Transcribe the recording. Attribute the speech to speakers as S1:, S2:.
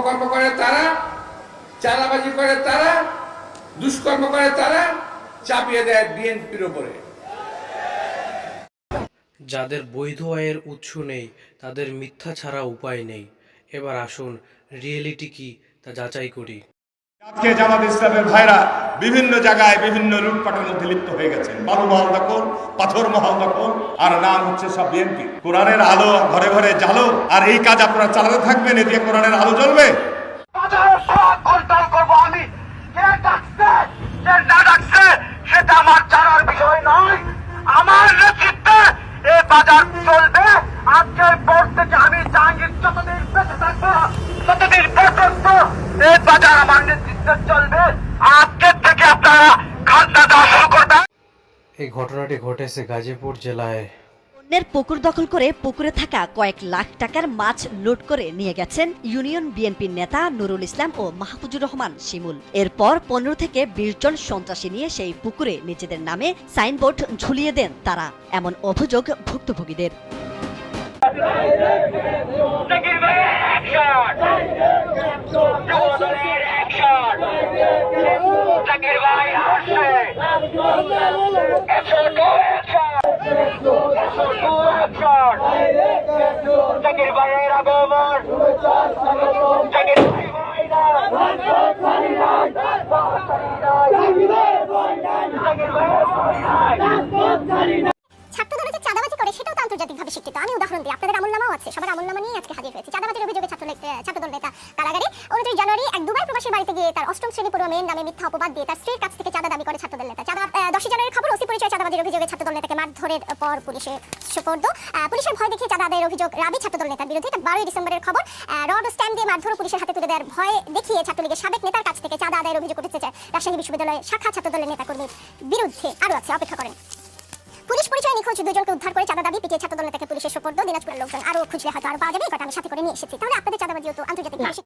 S1: অপকর্ম করে তারা, চাঁদাবাজি করে তারা, দুষ্কর্ম করে তারা, চাপিয়ে দেয় বিএনপির উপরে।
S2: যাদের বৈধ আয়ের উৎস নেই তাদের মিথ্যা ছাড়া উপায় নেই। এবার আসুন রিয়েলিটি কি তা যাচাই করি।
S3: আজকে জামাত ইসলামের ভাইরা বিভিন্ন জায়গায় বিভিন্ন লুটপাটের মধ্যে লিপ্ত হয়ে গেছেন। বালু মহল দখল, পাথর মহল দখল, আর নাম হচ্ছে সব বিএনপি। কোরআনের আলো ঘরে ঘরে জ্বালো, আর এই কাজ আপনারা চালাতে থাকবেন, এদিকে কোরআনের আলো জ্বলবে।
S4: আমি কে ডাকছে কে না ডাকছে সেটা আমার জানার বিষয় নয়। আমার নেতৃত্বে এই বাজার চলবে। আজকের পর থেকে আমি জাহাঙ্গীর যতদিন বেঁচে থাকবো ততদিন পর্যন্ত এই বাজার আমার নেতৃত্বে চলবে। আজকের থেকে আপনারা খাজনা দেওয়া শুরু করবেন।
S2: এই ঘটনাটি ঘটেছে গাজীপুর জেলায়।
S5: অন্যের পুকুর দখল করে পুকুরে থাকা কয়েক লাখ টাকার মাছ লুট করে নিয়ে গেছেন ইউনিয়ন বিএনপির নেতা নুরুল ইসলাম ও মাহফুজুর রহমান শিমুল। এরপর 15 থেকে 20 জন সন্ত্রাসী নিয়ে সেই পুকুরে নিজেদের নামে সাইনবোর্ড ঝুলিয়ে দেন তারা, এমন অভিযোগ ভুক্তভোগীদের।
S6: ছাত্রদল যে চাঁদাবাজি করে সেটাও তো আন্তর্জাতিকভাবে স্বীকৃত। আমি উদাহরণ দিই, আপনাদের আমলনামাও আছে, সবার আমলনামা নিয়ে আজকে হাজির হয়েছে। চাঁদাবাজির অভিযোগে ছাত্রদল নেতা কারাগারে। 29 জানুয়ারি এক দুবাই প্রবাসী বাড়িতে গিয়ে তার 8ম শ্রেণী পড়ুয়া মেয়ের নামে মিথ্যা অপবাদ দিয়ে তার স্ত্রীর কাছ থেকে চাঁদা দাবি করে ছাত্রদল নেতা। 10 জানুয়ারির খবর, ওসি পরিচয় চাঁদাবাজির অভিযোগে ছাত্রদল নেতাকে মারধরের পর পুলিশে সোপর্দ। পুলিশের ভয় দেখিয়ে চাঁদা আদায়ের অভিযোগ রাবি ছাত্রদল নেতার বিরুদ্ধে। 12 ডিসেম্বরের খবর, রড স্ট্যান্ড দিয়ে মারধর পুলিশের হাতে তুলে দেওয়ার ভয় দেখিয়ে ছাত্রলীগের সাবেক নেতার কাছ থেকে চাঁদা আদায়ের অভিযোগ উঠেছে রাজশাহী বিশ্ববিদ্যালয়ের শাখা ছাত্রদলের নেতাকর্মীর বিরুদ্ধে। আরও আছে, অপেক্ষা করেন। পুলিশ পরিচয় নিখোঁজ 2 জনকে উদ্ধার করে চাঁদা দাবি পিটিয়ে ছাত্রদল নেতাকে পুলিশের সোপর্দ। দিনাজপুরের লোকজন আরও খুঁজলে হয়তো আরও পাওয়া যাবে। এই কথা আমি সাথে করে নিয়ে এসেছি। তাহলে আপনাদের চাঁদাবাজিও তো আন্তর্জাতিক